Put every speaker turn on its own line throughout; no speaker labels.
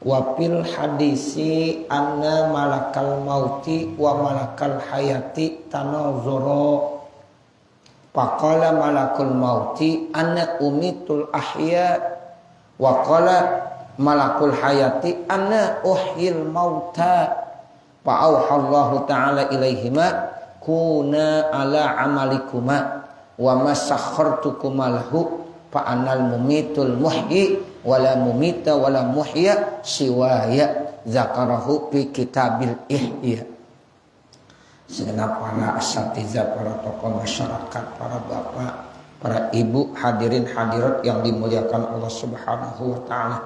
Wa fil hadisi anna malakal mauti wa malakal hayati tanazara. Faqala malakul mauti anna umitul ahya wa qala malakul hayati anna uhyil mauta. Fa auhallahu ta'ala ilaihima kuna ala amalikuma wa masakhartukuma lahu fa anal mumitul muhyi wala mumita wala muhya siwaya zakarahu fi kitabil ihya. Segenap para asatidzah, para tokoh masyarakat, para bapak, para ibu, hadirin hadirat yang dimuliakan Allah Subhanahu wa taala.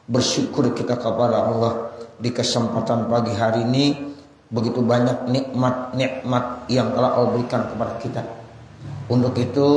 Bersyukur kita kepada Allah di kesempatan pagi hari ini, begitu banyak nikmat-nikmat yang telah Allah berikan kepada kita. Untuk itu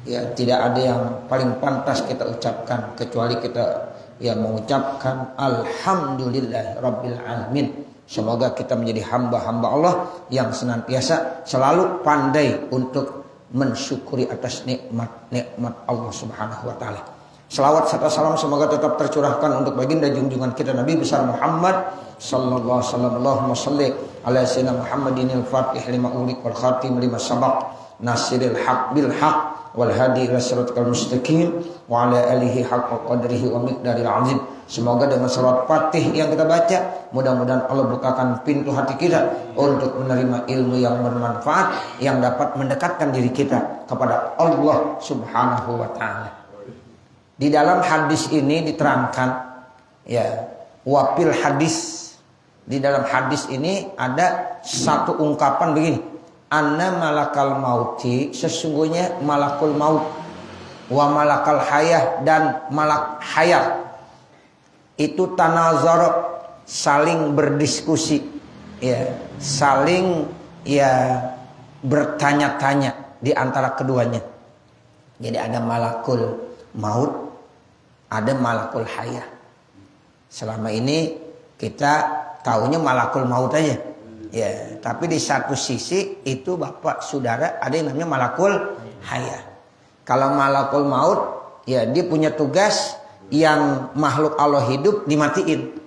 ya tidak ada yang paling pantas kita ucapkan kecuali kita yang mengucapkan alhamdulillah rabbil alamin. Semoga kita menjadi hamba-hamba Allah yang senantiasa selalu pandai untuk mensyukuri atas nikmat-nikmat Allah Subhanahu wa taala. Selawat serta salam semoga tetap tercurahkan untuk baginda junjungan kita Nabi besar Muhammad sallallahu alaihi wasallam ala sayyidina Muhammadin al-Fatih lima ulik wal khatim lima sabaq nasiril haq bil haq wal hadi ila siratal mustaqim wa ala alihi haqqa qadrihi wa miqdaril azim. Semoga dengan salat Fatih yang kita baca, mudah-mudahan Allah bukakan pintu hati kita untuk menerima ilmu yang bermanfaat yang dapat mendekatkan diri kita kepada Allah Subhanahu wa taala. Di dalam hadis ini diterangkan ya, wafil hadis. Di dalam hadis ini ada satu ungkapan begini. Anna malakal mauti, sesungguhnya malakul maut, wa malakal hayah, dan malak hayat itu tanazar, saling berdiskusi ya, saling ya bertanya-tanya di antara keduanya. Jadi ada malakul maut, ada malakul hayah. Selama ini kita taunya malakul maut aja. Ya, tapi di satu sisi itu Bapak Saudara ada yang namanya malakul hayah. Kalau malakul maut ya dia punya tugas yang makhluk Allah hidup dimatiin.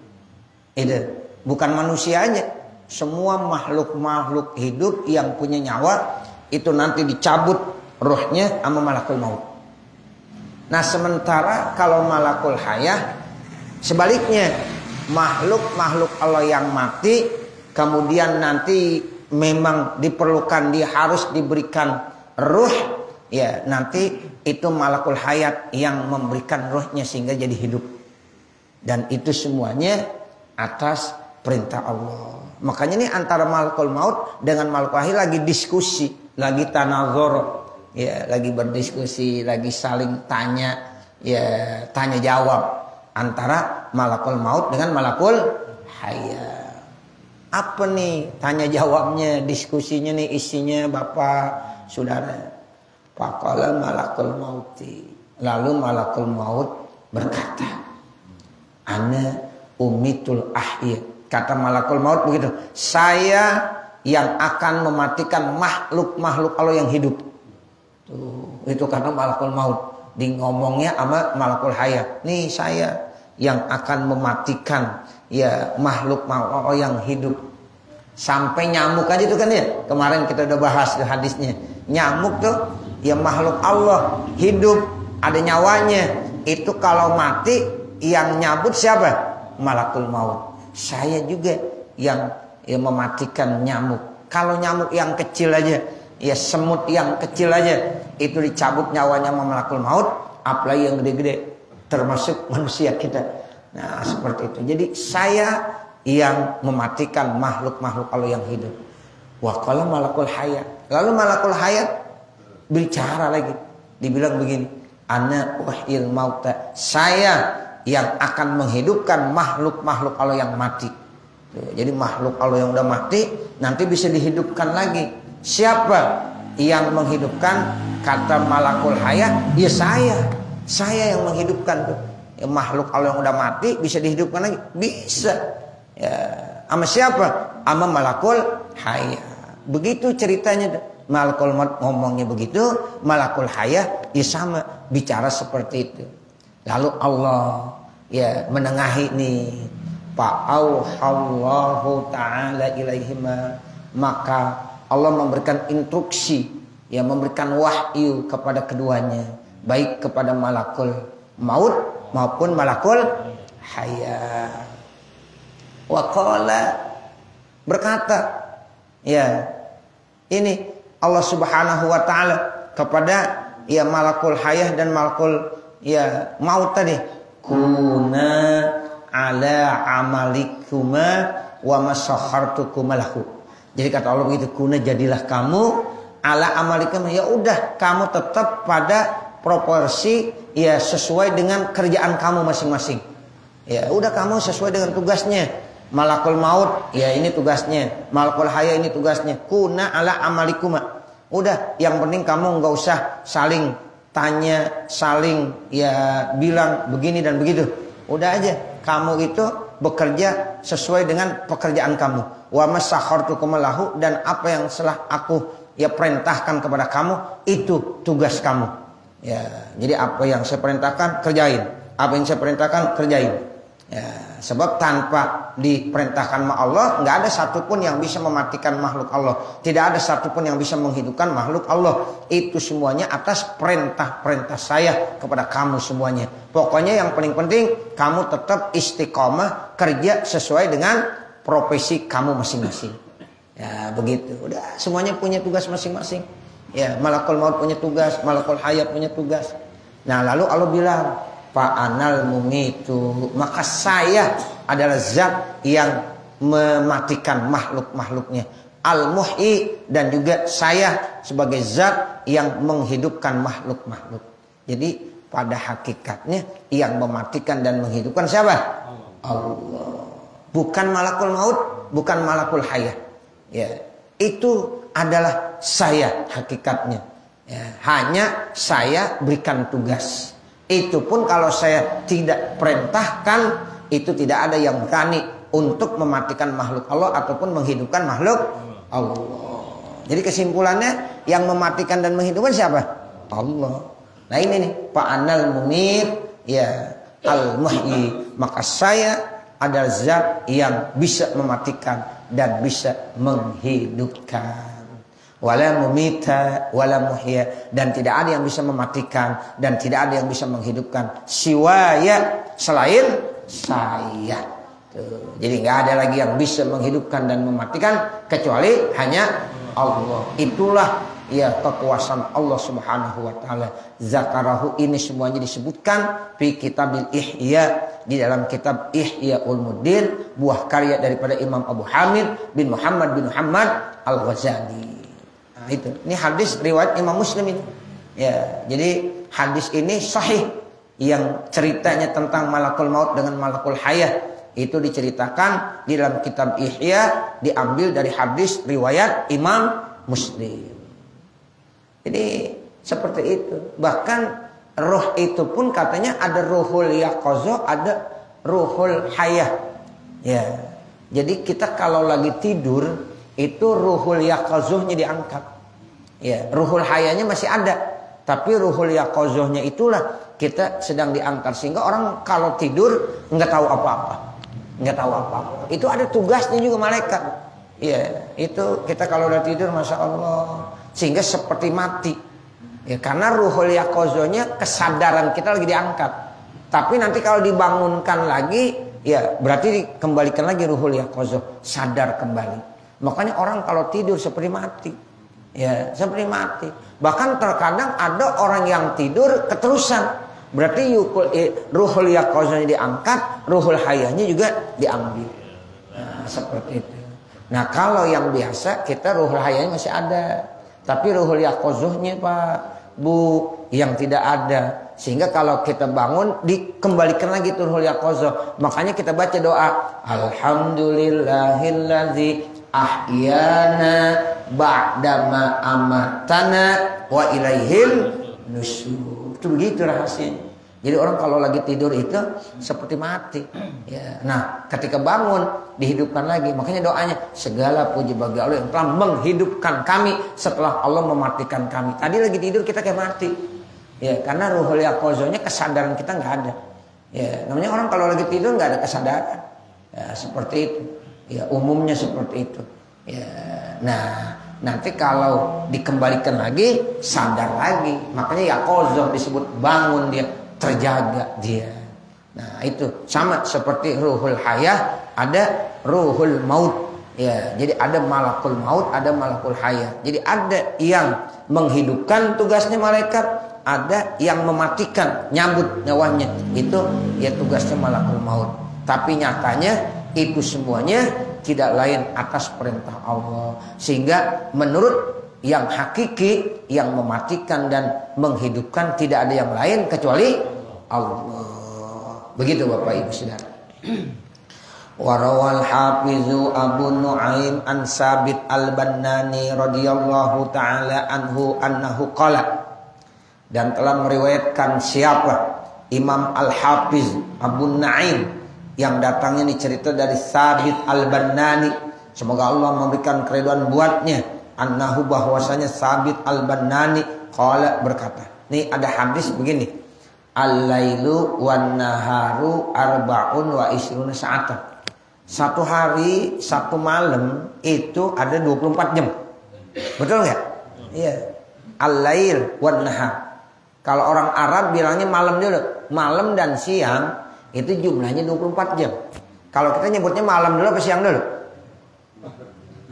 Itu bukan manusianya. Semua makhluk-makhluk hidup yang punya nyawa itu nanti dicabut rohnya sama malakul maut. Nah, sementara kalau malakul hayah sebaliknya, makhluk-makhluk Allah yang mati kemudian nanti memang diperlukan, dia harus diberikan ruh. Ya, nanti itu malakul hayat yang memberikan ruhnya sehingga jadi hidup. Dan itu semuanya atas perintah Allah. Makanya ini antara malakul maut dengan malakul hayat lagi diskusi, lagi tanazor, ya, lagi berdiskusi, lagi saling tanya, ya, tanya jawab antara malakul maut dengan malakul hayat. Apa nih tanya jawabnya, diskusinya nih, isinya Bapak Saudara? Faqala malakul mauti, lalu malakul maut berkata, ana umitul ahya. Kata malakul maut begitu, saya yang akan mematikan makhluk-makhluk Allah yang hidup. Tuh, itu kata malakul maut. Di ngomongnya sama malakul hayat. Nih saya yang akan mematikan ya makhluk-makhluk Allah yang hidup. Sampai nyamuk aja itu kan ya. Kemarin kita udah bahas ke hadisnya. Nyamuk tuh ya makhluk Allah hidup, ada nyawanya. Itu kalau mati yang nyabut siapa? Malakul maut. Saya juga yang mematikan nyamuk. Kalau nyamuk yang kecil aja, ya semut yang kecil aja, itu dicabut nyawanya sama malakul maut, apalagi yang gede-gede, termasuk manusia kita. Nah, seperti itu. Jadi saya yang mematikan makhluk-makhluk Allah yang hidup. Wa qala malakul hayat. Lalu malakul hayat bicara lagi, dibilang begini, ana uhyil mauta, saya yang akan menghidupkan makhluk-makhluk Allah yang mati. Jadi makhluk Allah yang udah mati nanti bisa dihidupkan lagi. Siapa yang menghidupkan? Kata malakul hayat, ya saya yang menghidupkan tuh. Ya, makhluk Allah yang udah mati bisa dihidupkan lagi, bisa. Ya, sama siapa? Sama malakul hayat. Begitu ceritanya tuh. Malakul maut ngomongnya begitu, malakul hayah ya sama bicara seperti itu. Lalu Allah ya menengahi nih. Fa'auhallahu ta'ala ilaihima, maka Allah memberikan instruksi, ya memberikan wahyu kepada keduanya, baik kepada malakul maut maupun malakul hayat. Wa qala, berkata, ya ini Allah Subhanahu wa taala kepada ya malakul hayah dan malakul ya maut tadi, kuna ala amalikuma wa masakhartukuma lahu. Jadi kata Allah begitu, kuna jadilah kamu ala amalikum, ya udah kamu tetap pada proporsi ya sesuai dengan kerjaan kamu masing-masing. Ya udah kamu sesuai dengan tugasnya. Malakul maut ya ini tugasnya, malakul hayah ini tugasnya. Kuna ala amalikuma. Udah yang penting kamu nggak usah saling tanya, saling ya bilang begini dan begitu. Udah aja kamu itu bekerja sesuai dengan pekerjaan kamu. Wa masakhartukum lahu, dan apa yang telah aku ya perintahkan kepada kamu itu tugas kamu. Ya, jadi apa yang saya perintahkan kerjain, apa yang saya perintahkan kerjain. Ya, sebab tanpa diperintahkan sama Allah, nggak ada satupun yang bisa mematikan makhluk Allah. Tidak ada satupun yang bisa menghidupkan makhluk Allah. Itu semuanya atas perintah-perintah saya kepada kamu semuanya. Pokoknya yang paling penting, kamu tetap istiqomah kerja sesuai dengan profesi kamu masing-masing. Ya begitu. Udah semuanya punya tugas masing-masing. Ya malakul maut punya tugas, malakul hayat punya tugas. Nah lalu Allah bilang, fa'anal mumitu, maka saya adalah zat yang mematikan makhluk-makhluknya. Al-muhyi, dan juga saya sebagai zat yang menghidupkan makhluk-makhluk. Jadi pada hakikatnya yang mematikan dan menghidupkan siapa? Allah. Bukan malakul maut, bukan malakul hayah. Ya, itu adalah saya hakikatnya. Ya, hanya saya berikan tugas. Itu pun kalau saya tidak perintahkan, itu tidak ada yang berani untuk mematikan makhluk Allah ataupun menghidupkan makhluk Allah. Jadi kesimpulannya yang mematikan dan menghidupkan siapa? Allah. Nah ini nih, fa'anal mumit, ya al-muhyi, maka saya adalah zat yang bisa mematikan dan bisa menghidupkan. Wala mumita wala muhya, dan tidak ada yang bisa mematikan dan tidak ada yang bisa menghidupkan siwaya, selain saya. Tuh. Jadi nggak ada lagi yang bisa menghidupkan dan mematikan kecuali hanya Allah. Itulah ya kekuasaan Allah Subhanahu wa taala. Zakarahu, ini semuanya disebutkan fi kitabil Ihya, di dalam kitab Ihya Ulumuddin, buah karya daripada Imam Abu Hamid bin Muhammad Al-Ghazali. Nah, itu. Ini hadis riwayat Imam Muslim ini. Ya, jadi hadis ini sahih, yang ceritanya tentang malakul maut dengan malakul hayah itu diceritakan di dalam kitab Ihya, diambil dari hadis riwayat Imam Muslim. Jadi seperti itu. Bahkan roh itu pun katanya ada ruhul yaqazah, ada ruhul hayah. Ya. Jadi kita kalau lagi tidur itu ruhul yaqazahnya diangkat. Ya, ruhul hayahnya masih ada, tapi ruhul yaqazahnya itulah kita sedang diangkat, sehingga orang kalau tidur nggak tahu apa-apa. Nggak tahu apa-apa. Itu ada tugasnya juga malaikat. Ya, itu kita kalau udah tidur Masya Allah, sehingga seperti mati. Ya, karena ruhul yaqazahnya kesadaran kita lagi diangkat. Tapi nanti kalau dibangunkan lagi, ya berarti dikembalikan lagi ruhul yaqazah, sadar kembali. Makanya orang kalau tidur seperti mati. Ya, seperti mati. Bahkan terkadang ada orang yang tidur keterusan. Berarti ruhul yaqazahnya diangkat, ruhul hayahnya juga diambil. Nah, seperti itu. Nah, kalau yang biasa kita ruhul hayahnya masih ada, tapi ruhul yaqazahnya Pak, Bu, yang tidak ada. Sehingga kalau kita bangun dikembalikan lagi tuh ruhul yaqazah. Makanya kita baca doa, alhamdulillahilladzi ahyana ba'dama amatana wa ilaihil nusyur. Itu begitu rahasianya. Jadi orang kalau lagi tidur itu seperti mati. Ya. Nah, ketika bangun dihidupkan lagi. Makanya doanya, segala puji bagi Allah yang telah menghidupkan kami setelah Allah mematikan kami. Tadi lagi tidur kita kayak mati. Ya, karena ruhul yaqazahnya kesadaran kita nggak ada. Ya, namanya orang kalau lagi tidur nggak ada kesadaran. Ya, seperti itu. Ya, umumnya seperti itu. Ya, nah, nanti kalau dikembalikan lagi sadar lagi. Makanya yaqozoh disebut bangun dia, terjaga dia. Nah, itu sama seperti ruhul hayah, ada ruhul maut. Ya, jadi ada malakul maut, ada malakul hayah. Jadi ada yang menghidupkan tugasnya malaikat, ada yang mematikan, nyambut nyawanya. Itu ya tugasnya malakul maut. Tapi nyatanya itu semuanya tidak lain atas perintah Allah. Sehingga menurut yang hakiki, yang mematikan dan menghidupkan tidak ada yang lain kecuali Allah. Begitu Bapak Ibu Saudara. Warawal hafizu Abu Nu'aim an Sabit al-Bannani radhiyallahu taala anhu annahu qala, dan telah meriwayatkan siapa Imam Al-Hafiz Abu Nu'aim yang datangnya dicerita dari Sabit al-Bannani, semoga Allah memberikan keridhaan buatnya, annahu bahwasanya Sabit al-Bannani qala berkata. Nih ada hadis begini, al-lailu wan naharu arba'un wa isruna sa'atan. Satu hari, satu malam itu ada 24 jam. Betul nggak? Iya. Al-lail wan nahar. Kalau orang Arab bilangnya malam dulu. Malam dan siang itu jumlahnya 24 jam. Kalau kita nyebutnya malam dulu apa siang dulu?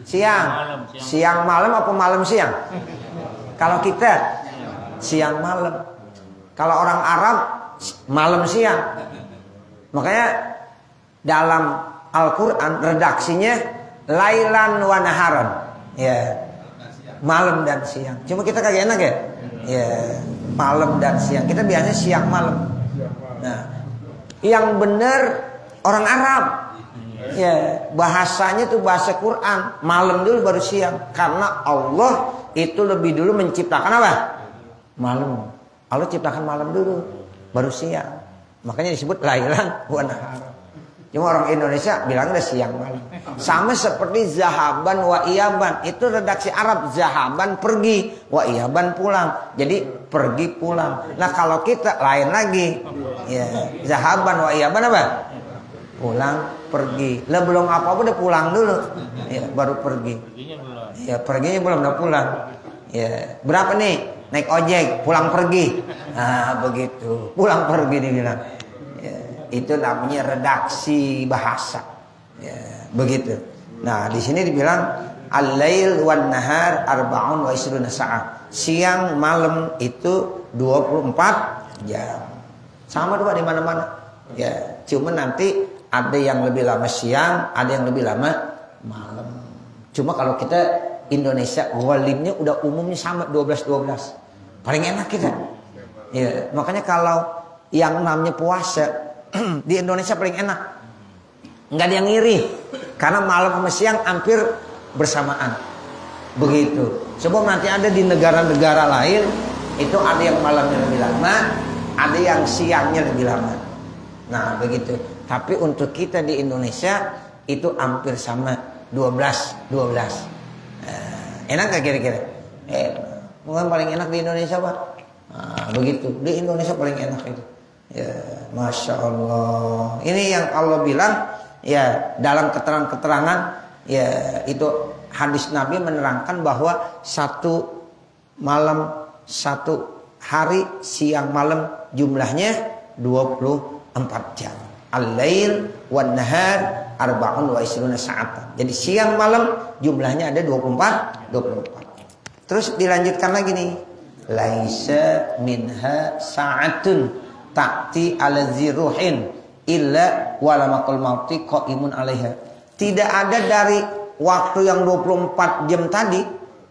Siang. Siang malam apa malam siang? Kalau kita siang malam. Kalau orang Arab malam siang. Makanya dalam Al-Quran redaksinya lailan wa naharan. Ya. Malam dan siang. Cuma kita kagak enak ya? Ya, malam dan siang. Kita biasanya siang malam. Nah, yang benar orang Arab. Ya, bahasanya itu bahasa Quran. Malam dulu baru siang. Karena Allah itu lebih dulu menciptakan apa? Malam. Allah ciptakan malam dulu, baru siang. Makanya disebut lailan wa naharan. Cuma orang Indonesia bilang udah siang malam. Sama seperti zahaban wa iyaban. Itu redaksi Arab. Zahaban pergi, wa iyaban pulang. Jadi pergi pulang. Nah kalau kita lain lagi. Ya, zahaban wa iyaban apa? Pulang, pergi. Lah belum apa-apa udah pulang dulu. Ya, baru pergi. Ya, perginya belum udah pulang. Ya, berapa nih? Naik ojek, pulang pergi. Nah, begitu. Pulang pergi dibilang. Itu namanya redaksi bahasa. Ya, begitu. Nah, di sini dibilang al-lail wan nahar arba'un wa isruna sa'ah. Siang malam itu 24 jam. Sama tuh Pak di mana-mana. Ya, cuma nanti ada yang lebih lama siang, ada yang lebih lama malam. Cuma kalau kita Indonesia walimnya udah umumnya sama 12-12. Paling enak kita. Ya, makanya kalau yang namanya puasa di Indonesia paling enak. Nggak ada yang iri. Karena malam sama siang hampir bersamaan. Begitu. Sebab nanti ada di negara-negara lain itu ada yang malamnya lebih lama, ada yang siangnya lebih lama. Nah, begitu. Tapi untuk kita di Indonesia itu hampir sama 12. Enak gak kira-kira? Mungkin paling enak di Indonesia, Pak. Nah, begitu. Di Indonesia paling enak itu. Ya, Masya Allah. Ini yang Allah bilang ya dalam keterangan-keterangan ya itu hadis Nabi menerangkan bahwa satu malam, satu hari, siang malam jumlahnya 24 jam. Al-lail wan nahar arba'un wa isruna sa'atan. Jadi siang malam jumlahnya ada 24. Terus dilanjutkan lagi nih. Laisa minha sa'atun ta'ti ala ziruhin illa walamakul mauti qaimun alaiha. Tidak ada dari waktu yang 24 jam tadi,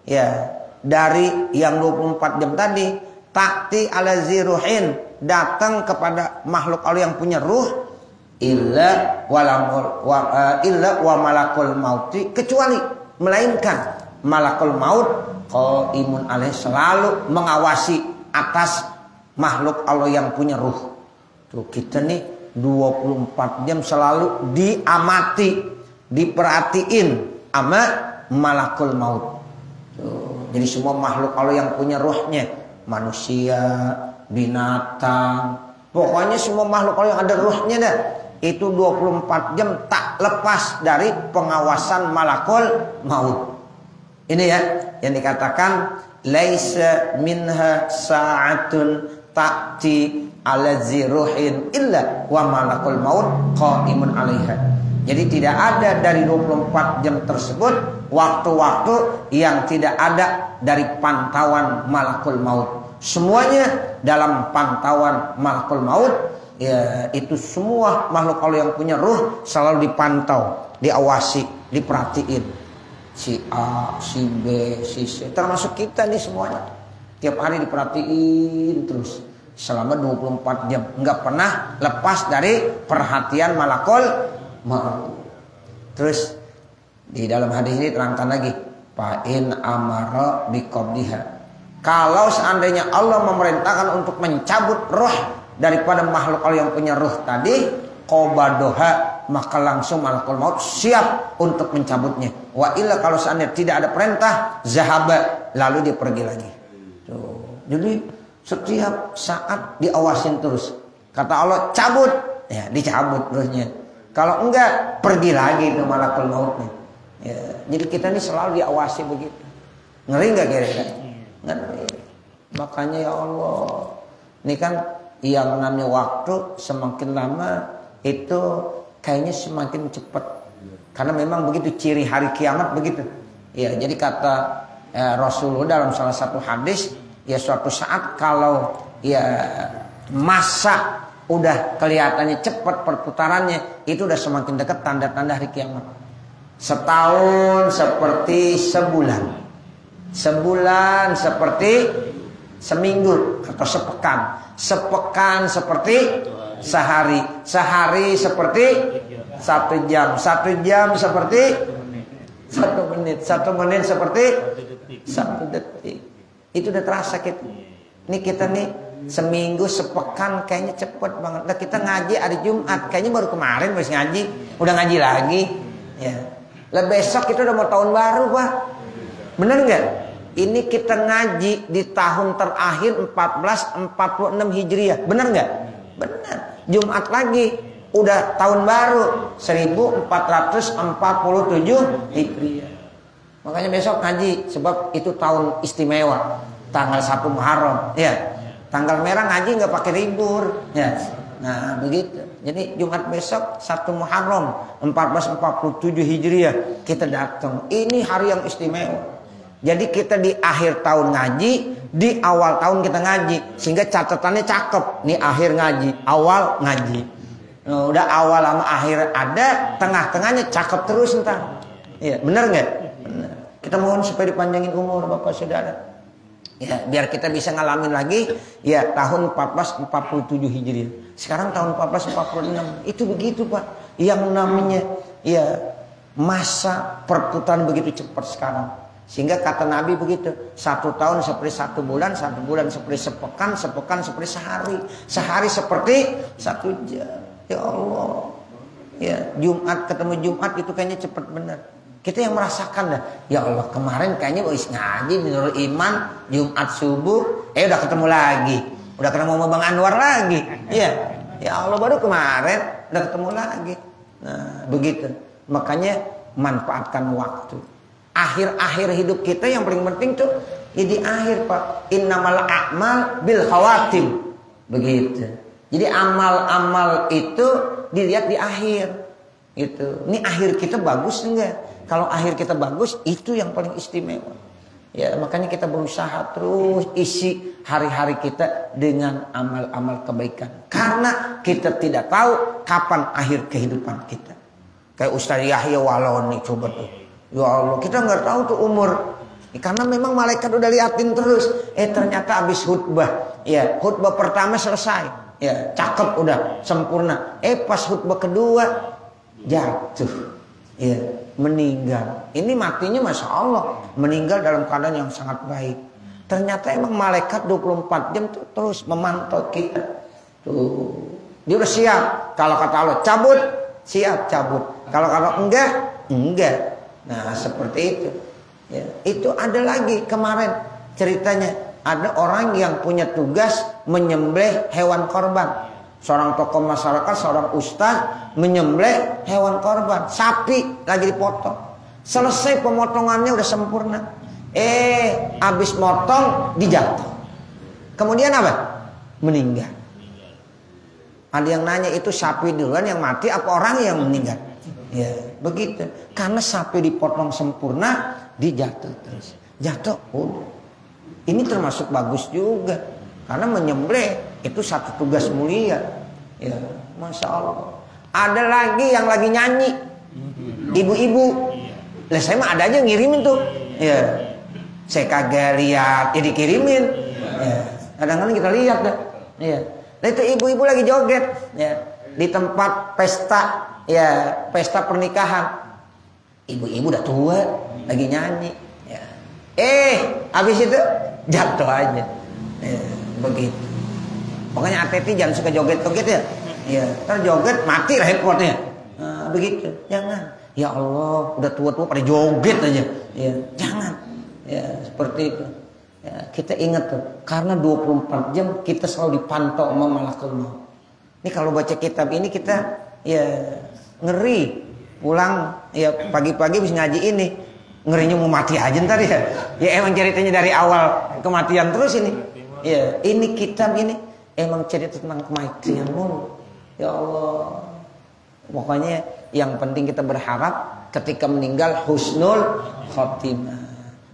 ya, dari yang 24 jam tadi, ta'ti ala ziruhin, datang kepada makhluk Allah yang punya ruh, illa wa malakul mauti, kecuali melainkan malakul maut qaimun alaihi, selalu mengawasi atas makhluk Allah yang punya ruh. Tuh kita nih 24 jam selalu diamati, diperhatiin sama malakul maut. Tuh, jadi semua makhluk Allah yang punya ruhnya, manusia, binatang, Pokoknya semua makhluk yang ada ruhnya dah. Itu 24 jam tak lepas dari pengawasan malakul maut. Ini ya yang dikatakan laisa minha sa'atun ta'ti ala ziruhin illa wa malakul maut qaimun 'alaiha. Jadi tidak ada dari 24 jam tersebut waktu-waktu yang tidak ada dari pantauan malakul maut. Semuanya dalam pantauan malakul maut. Ya, itu semua makhluk Allah yang punya ruh selalu dipantau, diawasi, diperhatiin. Si A, si B, si C, termasuk kita nih semuanya. Tiap hari diperhatiin terus selama 24 jam, nggak pernah lepas dari perhatian malakul maut. Terus di dalam hadis ini terangkan lagi, fa in amara biqabdiha. Kalau seandainya Allah memerintahkan untuk mencabut roh daripada makhluk Allah yang punya ruh tadi, qabadoha, maka langsung malakul maut siap untuk mencabutnya. Wa illa, kalau seandainya tidak ada perintah, zahaba, lalu dia pergi lagi. Tuh. Jadi setiap saat diawasin terus. Kata Allah cabut, ya dicabut ruhnya. Kalau enggak, pergi lagi ke malakul mautnya. Ya, jadi kita ini selalu diawasi begitu. Ngeri enggak kira-kira? Ngeri. Makanya ya Allah, ini kan yang namanya waktu semakin lama itu kayaknya semakin cepat. Karena memang begitu ciri hari kiamat begitu. Ya, jadi kata Rasulullah dalam salah satu hadis, ya suatu saat kalau ya masa udah kelihatannya cepat perputarannya, itu udah semakin dekat tanda-tanda hari kiamat. Setahun seperti sebulan. Sebulan seperti seminggu atau sepekan. Sepekan seperti sehari. Sehari seperti 1 jam. 1 jam seperti 1 menit. 1 menit seperti 1 detik. Itu udah terasa kita. Ini kita nih seminggu sepekan kayaknya cepet banget. Nah, kita ngaji hari Jumat, kayaknya baru kemarin habis ngaji, udah ngaji lagi. Ya. Lah besok kita udah mau tahun baru, Pak. Bener nggak? Ini kita ngaji di tahun terakhir 1446 Hijriah. Bener nggak? Bener. Jumat lagi udah tahun baru 1447 Hijriah. Makanya besok ngaji sebab itu tahun istimewa. Tanggal 1 Muharram, ya. Tanggal merah ngaji nggak pakai libur, ya. Nah, begitu. Jadi Jumat besok 1 Muharram 1447 Hijriah kita datang. Ini hari yang istimewa. Jadi kita di akhir tahun ngaji, di awal tahun kita ngaji, sehingga catatannya cakep. Nih akhir ngaji, awal ngaji. Nah, udah awal sama akhir ada, tengah-tengahnya cakep terus entar. Iya, benar nggak? Benar. Kita mohon supaya dipanjangin umur Bapak Saudara. Ya, biar kita bisa ngalamin lagi ya tahun 1447 Hijriah. Sekarang tahun 1446. Itu begitu, Pak. Yang namanya ya masa perputaran begitu cepat sekarang. Sehingga kata Nabi begitu, 1 tahun seperti 1 bulan, 1 bulan seperti sepekan, sepekan seperti sehari, sehari seperti 1 jam. Ya Allah, ya Jumat ketemu Jumat itu kayaknya cepat benar. Kita yang merasakan dah, ya Allah kemarin kayaknya habis ngaji menurut iman Jumat subuh, udah ketemu lagi, udah ketemu sama Bang Anwar lagi, ya Allah baru kemarin udah ketemu lagi. Nah begitu, makanya manfaatkan waktu. Akhir-akhir hidup kita yang paling penting tuh ya di akhir, Pak. Innamal a'mal bil khawatim. Begitu. Jadi amal-amal itu dilihat di akhir. Gitu. Ini akhir kita bagus enggak? Kalau akhir kita bagus, itu yang paling istimewa. Ya, makanya kita berusaha terus isi hari-hari kita dengan amal-amal kebaikan. Karena kita tidak tahu kapan akhir kehidupan kita. Kayak Ustaz Yahya Waloni coba tuh. Ya Allah, kita nggak tahu tuh umur. Karena memang malaikat udah liatin terus. Ternyata habis khutbah. Ya, khutbah pertama selesai. Ya, cakep udah sempurna. Pas khutbah kedua jatuh. Ya, meninggal. Ini matinya Masya Allah. Meninggal dalam keadaan yang sangat baik. Ternyata emang malaikat 24 jam tuh terus memantau kita. Tuh. Dia udah siap. Kalau kata Allah cabut, siap cabut. Kalau enggak, enggak. Nah seperti itu ya, itu ada lagi kemarin ceritanya. Ada orang yang punya tugas menyembelih hewan korban. seorang tokoh masyarakat, seorang ustaz menyembelih hewan korban, sapi lagi dipotong. Selesai pemotongannya udah sempurna. Habis motong dijatuh. Kemudian apa? Meninggal. Ada yang nanya, itu sapi duluan yang mati apa orang yang meninggal? Ya, begitu. Karena sapi dipotong sempurna, dijatuh terus. Jatuh, ini termasuk bagus juga. Karena menyembelih itu satu tugas mulia. Ya, Masya Allah. Ada lagi yang lagi nyanyi, ibu-ibu. Lah saya mah ada aja ngirimin tuh. Ya, saya kagak lihat, ya dikirimin. Ya, kadang-kadang kita lihat dah. Ya, nah itu ibu-ibu lagi joget. Ya, di tempat pesta, ya pesta pernikahan. Ibu-ibu udah tua, lagi nyanyi. Ya. Habis itu jatuh aja. Ya, begitu. Pokoknya hati-hati jangan suka joget-joget ya. Ya, ntar joget mati lah handphonenya. Nah, begitu. Jangan. Ya Allah, udah tua-tua pada joget aja. Ya, jangan. Ya, seperti itu. Ya, kita ingat tuh, karena 24 jam kita selalu dipantau sama malakul maut. Ini kalau baca kitab ini kita ya ngeri. Pulang ya pagi-pagi bisa ngaji ini, ngerinya mau mati aja ntar ya. Ya emang ceritanya dari awal kematian terus ini. Ya, ini kitab ini emang cerita tentang kematian mulu. Ya Allah. Pokoknya yang penting kita berharap ketika meninggal husnul khotimah.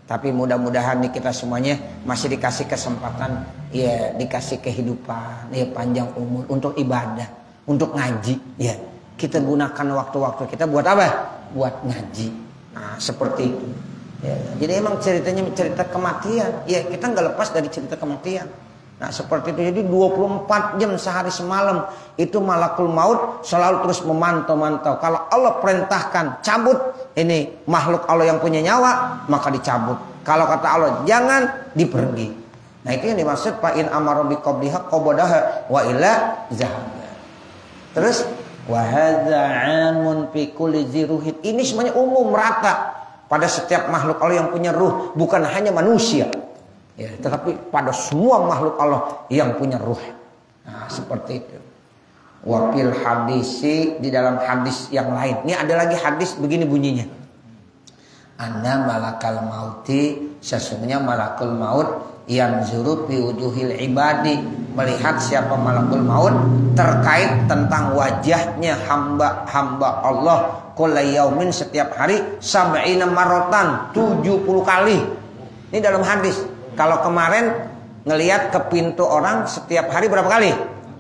Tapi mudah-mudahan nih kita semuanya masih dikasih kesempatan, ya dikasih kehidupan, ya panjang umur untuk ibadah, untuk ngaji. Ya, kita gunakan waktu-waktu kita buat apa? Buat ngaji. Nah, seperti itu. Ya, jadi emang ceritanya cerita kematian. Ya, kita nggak lepas dari cerita kematian. Nah, seperti itu. Jadi 24 jam sehari semalam itu malakul maut selalu terus memantau-mantau. Kalau Allah perintahkan cabut ini makhluk Allah yang punya nyawa, maka dicabut. Kalau kata Allah jangan, dipergi. Nah, itu yang dimaksud fa in amara bi qabliha qabadaha wa illa zahaba. Terus wa hadza 'amun fi kulli ziruhid. Ini semuanya umum merata pada setiap makhluk Allah yang punya ruh, bukan hanya manusia. Ya, tetapi pada semua makhluk Allah yang punya ruh. Nah, seperti itu. Wafil hadisi, di dalam hadis yang lain. Ini ada lagi hadis begini bunyinya. Anna malakal mauti, sesungguhnya malakul maut yang zuru fi wujuhil ibadi, melihat siapa malakul maut terkait tentang wajahnya hamba-hamba Allah kulla yaumin, setiap hari sab'ina maratan, 70 kali. Ini dalam hadis. Kalau kemarin ngelihat ke pintu orang setiap hari berapa kali?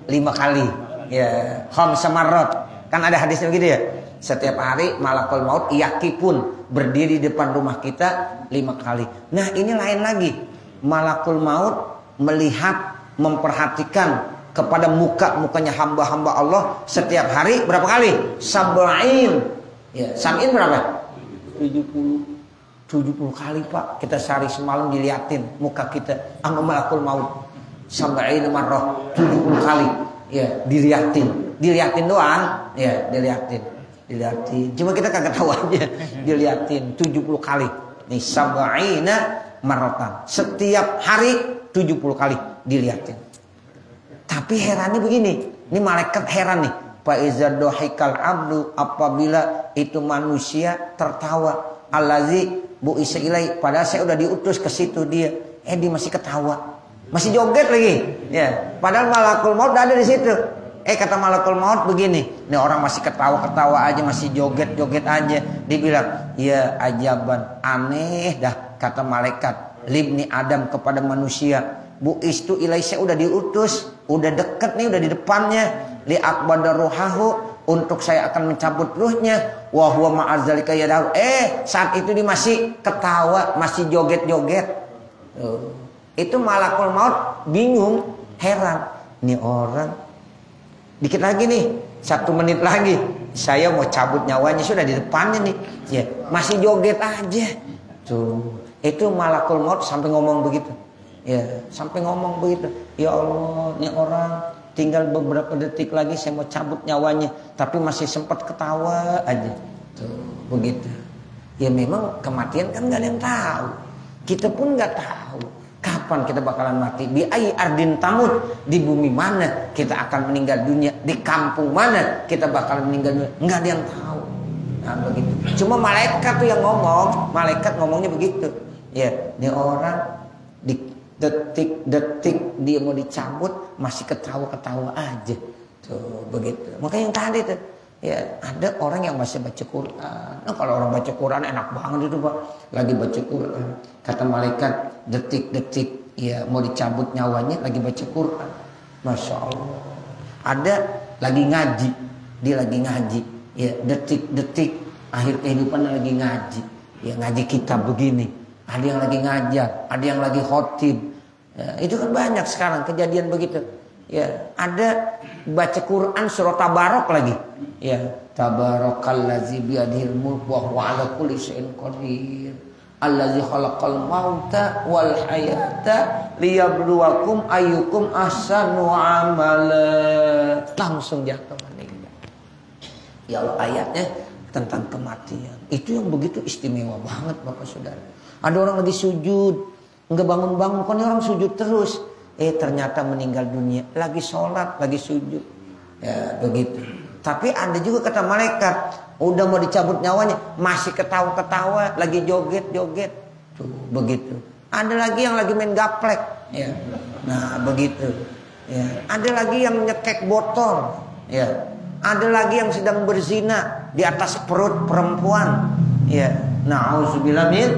5 kali. Ya, khamsa marrat. Kan ada hadisnya begitu ya. Setiap hari malakul maut pun berdiri di depan rumah kita 5 kali. Nah, ini lain lagi. Malakul maut melihat, memperhatikan kepada mukanya hamba-hamba Allah setiap hari berapa kali? Sab'in. Ya, sab'in berapa? 70 kali Pak, kita sehari semalam diliatin muka kita sama malakul maut. Sab'in marrah, 70 kali. Ya, diliatin doang. Ya, diliatin. Cuma kita kagak tahu aja. Diliatin 70 kali. Nih sab'ina marratan. Setiap hari 70 kali diliatin. Tapi herannya begini, ini malaikat heran nih. Fa iza dohikal abdu, apabila itu manusia tertawa, allazi bu isa ilai, padahal saya udah diutus ke situ dia masih ketawa, masih joget lagi. Ya, padahal malakul maut udah ada di situ. Kata malakul maut begini, nih orang masih ketawa-ketawa aja, masih joget-joget aja. Dibilang, ya ajaban, aneh dah, kata malaikat libni Adam kepada manusia. Bu istu ilai, saya udah diutus, udah deket nih, udah di depannya. Li akbada ruhahu, untuk saya akan mencabut ruhnya. Wa huwa ma'azzalika yadahu. Saat itu dia masih ketawa, masih joget-joget. Itu malakul maut bingung, heran. Ini orang dikit lagi nih, 1 menit lagi saya mau cabut nyawanya, sudah di depannya nih. Ya, masih joget aja. Tuh, itu malakul maut sampai ngomong begitu. Ya, sampai ngomong begitu. Ya Allah, ini orang tinggal beberapa detik lagi saya mau cabut nyawanya, tapi masih sempat ketawa aja. Tuh, begitu. Ya memang kematian kan gak ada yang tahu. Kita pun gak tahu kapan kita bakalan mati? Bi ayyi ardin tamut, di bumi mana kita akan meninggal dunia? Di kampung mana kita bakalan meninggal dunia? Enggak ada yang tahu. Nah, begitu. Cuma malaikat tuh yang ngomong, malaikat ngomongnya begitu. Ya, ini orang di detik-detik dia mau dicabut masih ketawa-ketawa aja. Tuh, begitu. Makanya yang tadi tuh, ya ada orang yang masih baca Quran. Nah, kalau orang baca Quran enak banget itu Pak. Lagi baca Quran. Kata malaikat detik-detik ya mau dicabut nyawanya lagi baca Quran. Masya Allah. Ada lagi ngaji. Dia lagi ngaji. Ya detik-detik akhir kehidupan lagi ngaji. Ya ngaji kitab begini. Ada yang lagi ngajar. Ada yang lagi khotib. Ya, itu kan banyak sekarang kejadian begitu. Ya, ada baca Quran surah Tabarok lagi. Ya, tabarakallazi biyadihil mulk wa huwa ala kulli syai'in qadir. Allazi khalaqal mauta wal hayata liyabluwakum ayyukum ahsanu amala. Langsung jatuh meninggal. Ya Allah, ayatnya tentang kematian. Itu yang begitu istimewa banget Bapak Saudara. Ada orang lagi sujud, enggak bangun-bangun, kan orang sujud terus. Ternyata meninggal dunia, lagi sholat, lagi sujud. Ya begitu. Tapi ada juga kata malaikat, udah mau dicabut nyawanya, masih ketawa-ketawa, lagi joget-joget. Tuh, begitu. Ada lagi yang lagi main gaplek. Ya. Nah begitu. Ya. Ada lagi yang nyekek botol. Ya. Ada lagi yang sedang berzina di atas perut perempuan. Ya. Na'udzubillah min.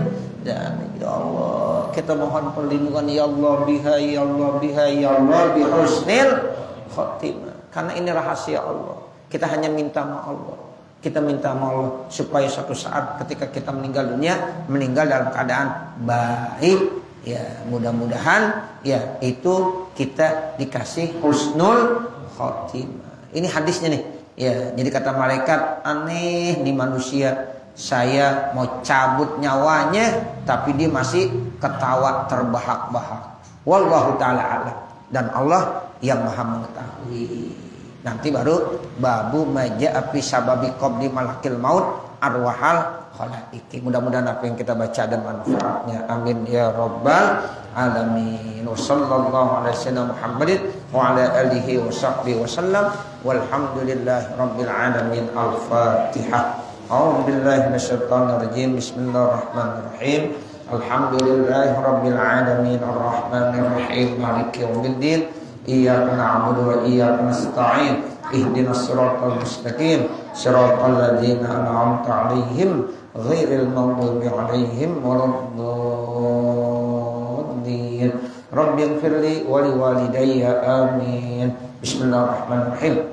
Dan ya Allah, kita mohon perlindungan ya Allah biha ya Allah biha ya Allah bi husnil khotimah. Karena ini rahasia Allah. Kita hanya minta sama Allah. Kita minta sama Allah supaya suatu saat ketika kita meninggal dunia, meninggal dalam keadaan baik. Ya, mudah-mudahan ya itu kita dikasih husnul khotimah. Ini hadisnya nih. Ya, jadi kata malaikat, aneh nih manusia. Saya mau cabut nyawanya tapi dia masih ketawa terbahak-bahak. Wallahu ta'ala a'lam. Dan Allah yang maha mengetahui. Nanti baru babu maja'a fi sababi qabli malakil maut arwahal khalaiki. Mudah-mudahan apa yang kita baca dan manfaatnya. Amin ya rabbal alamin. Wa sallallahu alaihi wasallam Muhammadin wa ala alihi wa sahbihi wasallam. Walhamdulillahi rabbil alamin. Al-Fatihah. A'udzu billahi minasyaitonir rajim. Bismillahirrahmanirrahim. Alhamdulillahi rabbil alamin arrahmanir rahim maliki yaumiddin. Iyyaka na'budu wa iyyaka nasta'in. Ihdinas siratal mustaqim. Siratal ladzina an'amta 'alaihim ghairil maghdubi 'alaihim waladdallin. Rabbighfirli wa liwalidayya amin. Bismillahirrahmanirrahim.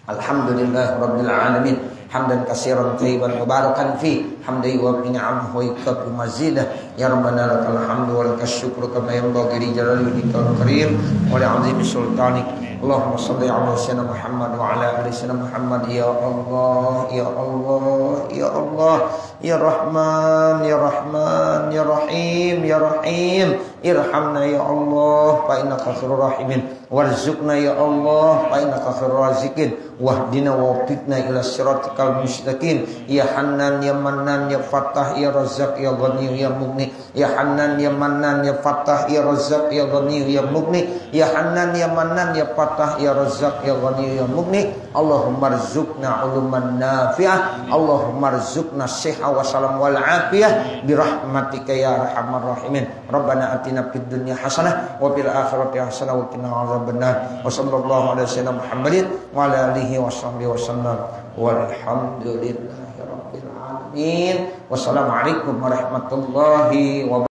Alhamdulillahi rabbil alamin. Hamdan katsiran thayyiban mubarakan fi hamdi wa ni'amahu wa yakfi mazidah ya rabbana lakal hamdu wa lakas syukru kama yanbaghi li jalali wajhikal karim wa li 'azimi sultanik. Allahumma shalli 'ala sayyidina Muhammad wa 'ala ali sayyidina Muhammad. Ya Allah ya Allah ya Allah ya Rahman ya Rahman ya Rahim ya Rahim irhamna ya Allah fa innaka khairur rahimin warzuqna ya Allah fa innaka khairur raziqin wahdina wa waffiqna ila siratikal mustaqim. Ya Hannan ya Mannan ya Fattah ya Razzaq ya Ghani ya Mughni. Ya Hannan ya Mannan ya Fattah ya Razzaq ya Ghani ya Mughni. Ya Hannan ya Mannan ya Fattah ya Razzaq ya Ghani ya Mughni. Allahumma rzuqna uluman nafi'ah. Allahumma rzuqna sihha wa salam wal afiyah bi rahmatika ya arhamar rahimin. Rabbana atina fid dunya hasanah wa fil akhirati hasanah wa qina adzabannar. Wa sallallahu alaihi wasallam Muhammadin wa ala alihi wa sahbihi wasallam. Walhamdulillahi rabbil alamin. Wassalamualaikum warahmatullahi wabarakatuh.